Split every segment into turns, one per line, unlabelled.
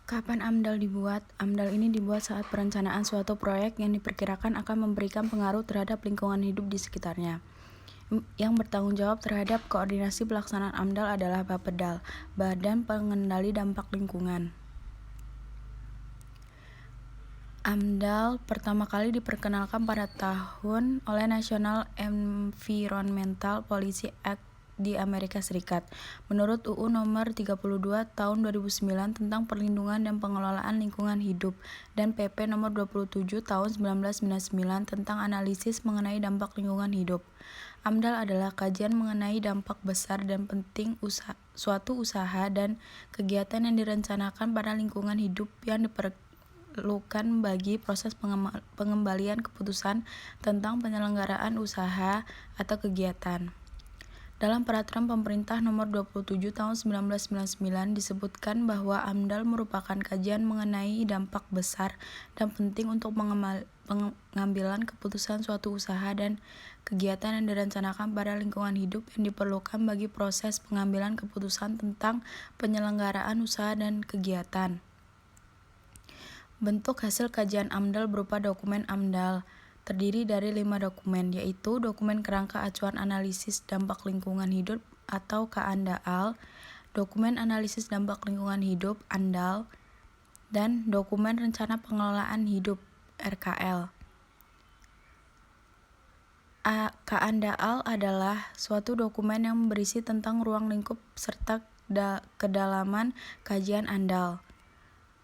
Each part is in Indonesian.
Kapan AMDAL dibuat? AMDAL ini dibuat saat perencanaan suatu proyek yang diperkirakan akan memberikan pengaruh terhadap lingkungan hidup di sekitarnya. Yang bertanggung jawab terhadap koordinasi pelaksanaan AMDAL adalah Bapedal, Badan Pengendali Dampak Lingkungan. AMDAL pertama kali diperkenalkan pada tahun oleh National Environmental Policy Act di Amerika Serikat. Menurut UU nomor 32 tahun 2009 tentang perlindungan dan pengelolaan lingkungan hidup dan PP nomor 27 tahun 1999 tentang analisis mengenai dampak lingkungan hidup. AMDAL adalah kajian mengenai dampak besar dan penting suatu usaha dan kegiatan yang direncanakan pada lingkungan hidup yang diperlukan bagi proses pengembalian keputusan tentang penyelenggaraan usaha atau kegiatan. Dalam Peraturan Pemerintah Nomor 27 Tahun 1999 disebutkan bahwa AMDAL merupakan kajian mengenai dampak besar dan penting untuk pengambilan keputusan suatu usaha dan kegiatan yang direncanakan pada lingkungan hidup yang diperlukan bagi proses pengambilan keputusan tentang penyelenggaraan usaha dan kegiatan. Bentuk hasil kajian AMDAL berupa dokumen AMDAL. Terdiri dari 5 dokumen, yaitu dokumen kerangka acuan analisis dampak lingkungan hidup atau KANDAL, dokumen analisis dampak lingkungan hidup ANDAL, dan dokumen rencana pengelolaan hidup RKL. KANDAL adalah suatu dokumen yang berisi tentang ruang lingkup serta kedalaman kajian ANDAL.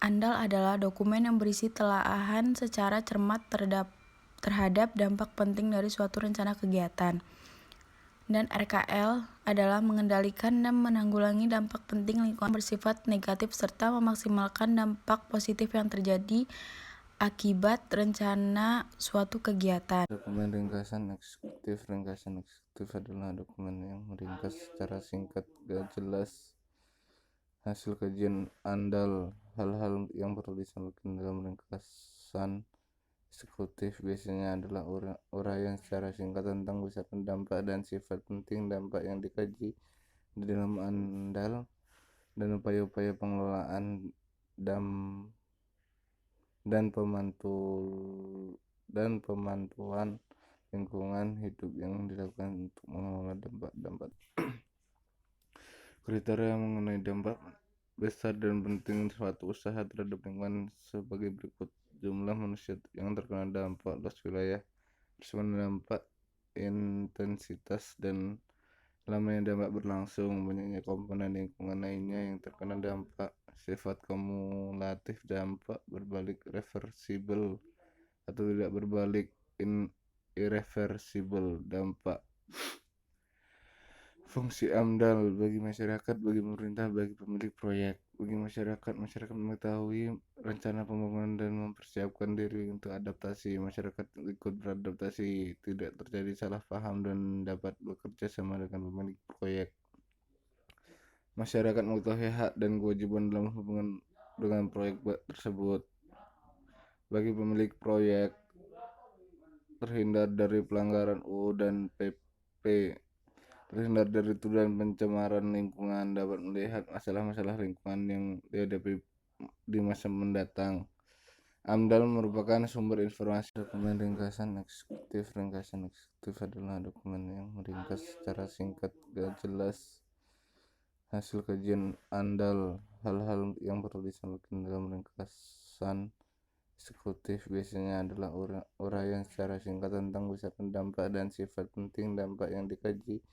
ANDAL adalah dokumen yang berisi telaahan secara cermat terhadap dampak penting dari suatu rencana kegiatan. Dan RKL adalah mengendalikan dan menanggulangi dampak penting lingkungan bersifat negatif serta memaksimalkan dampak positif yang terjadi akibat rencana suatu kegiatan.
Dokumen ringkasan eksekutif. Ringkasan eksekutif adalah dokumen yang meringkas secara singkat gak jelas hasil kajian ANDAL. Hal-hal yang perlu disampaikan dalam ringkasan eksekutif biasanya adalah uraian secara singkat tentang besaran dampak dan sifat penting dampak yang dikaji di dalam ANDAL dan upaya-upaya pengelolaan dan pemantuan lingkungan hidup yang dilakukan untuk mengelola dampak. Kriteria mengenai dampak besar dan penting suatu usaha terhadap lingkungan sebagai berikut: jumlah manusia yang terkena dampak, luas wilayah terkena dampak, intensitas dan lamanya dampak berlangsung, banyaknya komponen lingkungan lainnya yang terkena dampak, sifat kumulatif dampak, berbalik reversible atau tidak berbalik, irreversible dampak. Fungsi AMDAL bagi masyarakat, bagi pemerintah, bagi pemilik proyek. Bagi masyarakat mengetahui rencana pembangunan dan mempersiapkan diri untuk adaptasi. Masyarakat ikut beradaptasi, tidak terjadi salah paham dan dapat bekerja sama dengan pemilik proyek. Masyarakat mengetahui hak dan kewajiban dalam hubungan dengan proyek tersebut. Bagi pemilik proyek, terhindar dari pelanggaran UU dan PP, terhindar dari tuduhan pencemaran lingkungan, dapat melihat masalah-masalah lingkungan yang dihadapi di masa mendatang. AMDAL merupakan sumber informasi. Dokumen ringkasan eksekutif. Ringkasan eksekutif adalah dokumen yang meringkas secara singkat gak jelas hasil kajian AMDAL. Hal-hal yang perlu disampaikan dalam ringkasan eksekutif biasanya adalah uraian secara singkat tentang besaran dampak dan sifat penting dampak yang dikaji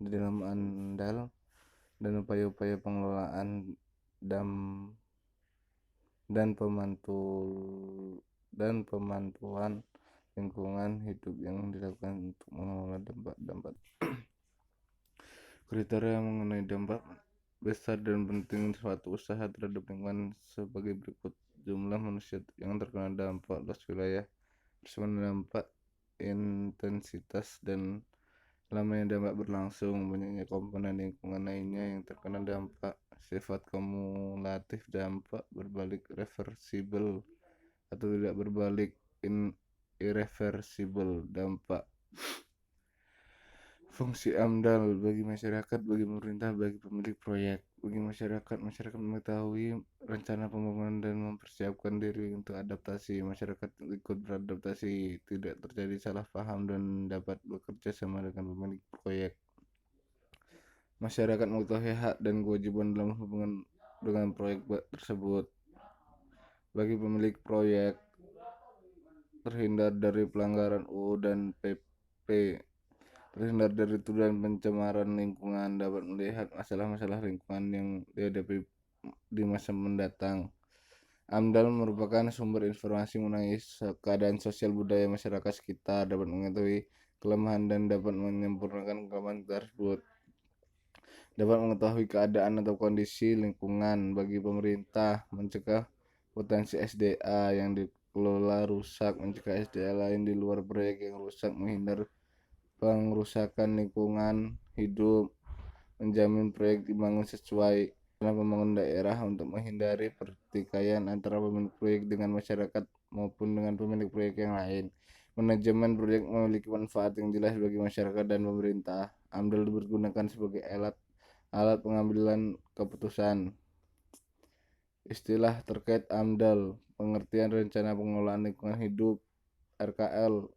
di dalam AMDAL dan upaya-upaya pengelolaan dan pemantuan lingkungan hidup yang dilakukan untuk mengelola dampak. Kriteria mengenai dampak besar dan penting suatu usaha terhadap lingkungan sebagai berikut: jumlah manusia yang terkena dampak, luas wilayah terkena dampak, intensitas dan lamanya dampak berlangsung, banyaknya komponen lingkungan lainnya yang terkena dampak, sifat kumulatif dampak, berbalik reversible atau tidak berbalik, irreversible dampak. Fungsi AMDAL bagi masyarakat, bagi pemerintah, bagi pemilik proyek. bagi masyarakat mengetahui rencana pembangunan dan mempersiapkan diri untuk adaptasi. Masyarakat ikut beradaptasi, tidak terjadi salah paham dan dapat bekerja sama dengan pemilik proyek. Masyarakat mengetahui hak dan kewajiban dalam hubungan dengan proyek tersebut. Bagi pemilik proyek, terhindar dari pelanggaran UU dan PP, terhindar dari tuduhan pencemaran lingkungan, dapat melihat masalah-masalah lingkungan yang dihadapi di masa mendatang. AMDAL merupakan sumber informasi mengenai keadaan sosial budaya masyarakat sekitar, dapat mengetahui kelemahan dan dapat menyempurnakan kelemahan tersebut. Dapat mengetahui keadaan atau kondisi lingkungan. Bagi pemerintah, mencegah potensi SDA yang dikelola rusak, mencegah SDA lain di luar proyek yang rusak, menghindar pengrusakan lingkungan hidup, menjamin proyek dibangun sesuai rencana pembangunan daerah untuk menghindari pertikaian antara pemilik proyek dengan masyarakat maupun dengan pemilik proyek yang lain. Manajemen proyek memiliki manfaat yang jelas bagi masyarakat dan pemerintah. AMDAL digunakan sebagai alat pengambilan keputusan. Istilah terkait AMDAL: pengertian rencana pengelolaan lingkungan hidup (RKL)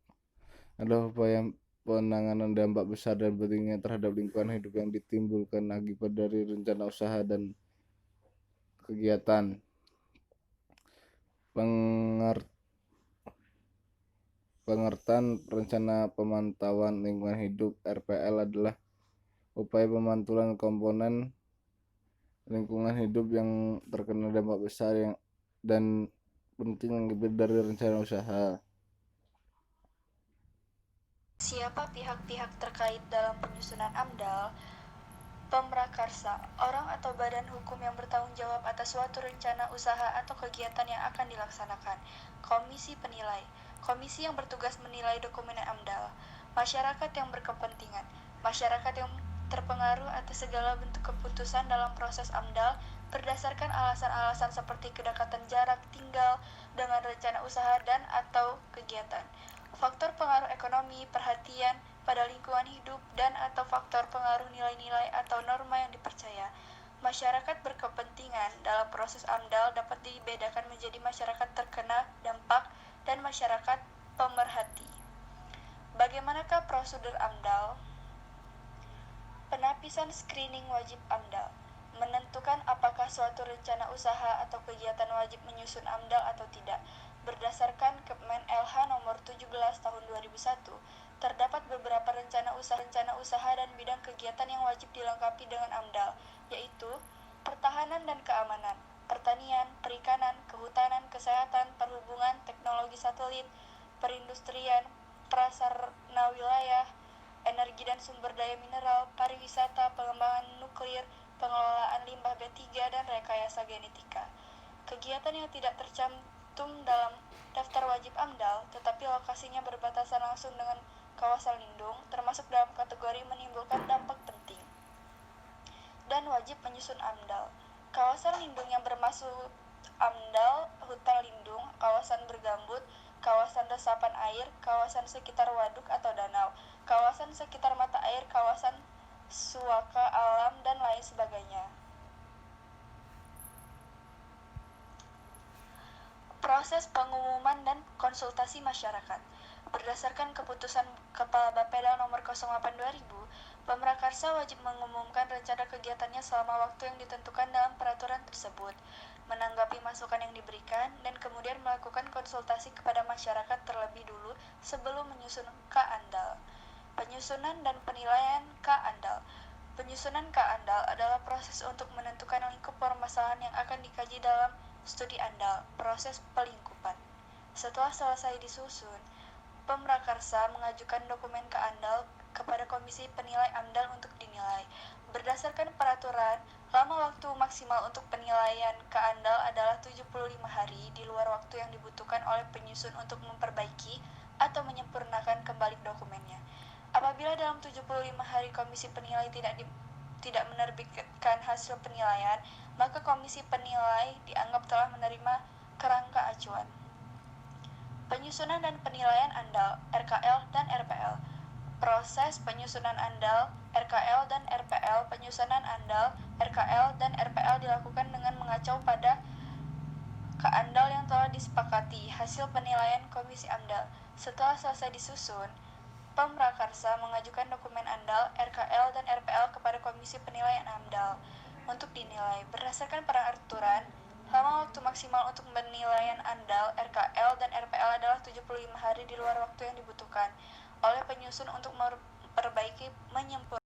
adalah upaya penanganan dampak besar dan pentingnya terhadap lingkungan hidup yang ditimbulkan akibat dari rencana usaha dan kegiatan. Pengertian rencana pemantauan lingkungan hidup (RPL) adalah upaya pemantulan komponen lingkungan hidup yang terkena dampak besar dan penting akibat dari rencana usaha.
Siapa pihak-pihak terkait dalam penyusunan AMDAL? Pemrakarsa, orang atau badan hukum yang bertanggung jawab atas suatu rencana usaha atau kegiatan yang akan dilaksanakan. Komisi penilai, komisi yang bertugas menilai dokumen AMDAL. Masyarakat yang berkepentingan, masyarakat yang terpengaruh atas segala bentuk keputusan dalam proses AMDAL berdasarkan alasan-alasan seperti kedekatan jarak tinggal dengan rencana usaha dan atau kegiatan. Faktor pengaruh ekonomi, perhatian pada lingkungan hidup, dan atau faktor pengaruh nilai-nilai atau norma yang dipercaya. Masyarakat berkepentingan dalam proses AMDAL dapat dibedakan menjadi masyarakat terkena dampak dan masyarakat pemerhati. Bagaimanakah prosedur AMDAL? Penapisan screening wajib AMDAL menentukan apakah suatu rencana usaha atau kegiatan wajib menyusun AMDAL atau tidak. Berdasarkan Kepmen LH nomor 17 tahun 2001, terdapat beberapa rencana usaha dan bidang kegiatan yang wajib dilengkapi dengan AMDAL, yaitu pertahanan dan keamanan, pertanian, perikanan, kehutanan, kesehatan, perhubungan, teknologi satelit, perindustrian, prasarana wilayah, energi dan sumber daya mineral, pariwisata, pengembangan nuklir, pengelolaan limbah B3, dan rekayasa genetika. Kegiatan yang tidak tercantum dalam daftar wajib AMDAL, tetapi lokasinya berbatasan langsung dengan kawasan lindung, termasuk dalam kategori menimbulkan dampak penting, dan wajib menyusun AMDAL. Kawasan lindung yang bermaksud AMDAL: hutan lindung, kawasan bergambut, kawasan resapan air, kawasan sekitar waduk atau danau, kawasan sekitar mata air, kawasan suaka alam, dan lain sebagainya. Proses pengumuman dan konsultasi masyarakat. Berdasarkan keputusan Kepala Bapeda nomor 08/2000, Pemrakarsa wajib mengumumkan rencana kegiatannya selama waktu yang ditentukan dalam peraturan tersebut, menanggapi masukan yang diberikan, dan kemudian melakukan konsultasi kepada masyarakat terlebih dulu sebelum menyusun KANDAL. Penyusunan dan penilaian KANDAL. Penyusunan KANDAL adalah proses untuk menentukan lingkup permasalahan yang akan dikaji dalam studi ANDAL, proses pelingkupan. Setelah selesai disusun, Pemrakarsa mengajukan dokumen KANDAL kepada Komisi Penilai AMDAL untuk dinilai. Berdasarkan peraturan, lama waktu maksimal untuk penilaian KANDAL adalah 75 hari di luar waktu yang dibutuhkan oleh penyusun untuk memperbaiki atau menyempurnakan kembali dokumennya. Apabila dalam 75 hari komisi penilai tidak menerbitkan hasil penilaian, maka komisi penilai dianggap telah menerima kerangka acuan. Penyusunan dan penilaian AMDAL, RKL, dan RPL. Proses penyusunan ANDAL, RKL, dan RPL. Penyusunan ANDAL, RKL, dan RPL dilakukan dengan mengacu pada KANDAL yang telah disepakati. Hasil penilaian Komisi AMDAL. Setelah selesai disusun, Pemrakarsa mengajukan dokumen ANDAL, RKL, dan RPL kepada Komisi Penilaian AMDAL untuk dinilai. Berdasarkan peraturan, lama waktu maksimal untuk penilaian ANDAL, RKL, dan RPL adalah 75 hari di luar waktu yang dibutuhkan oleh penyusun untuk memperbaiki, menyempurnakan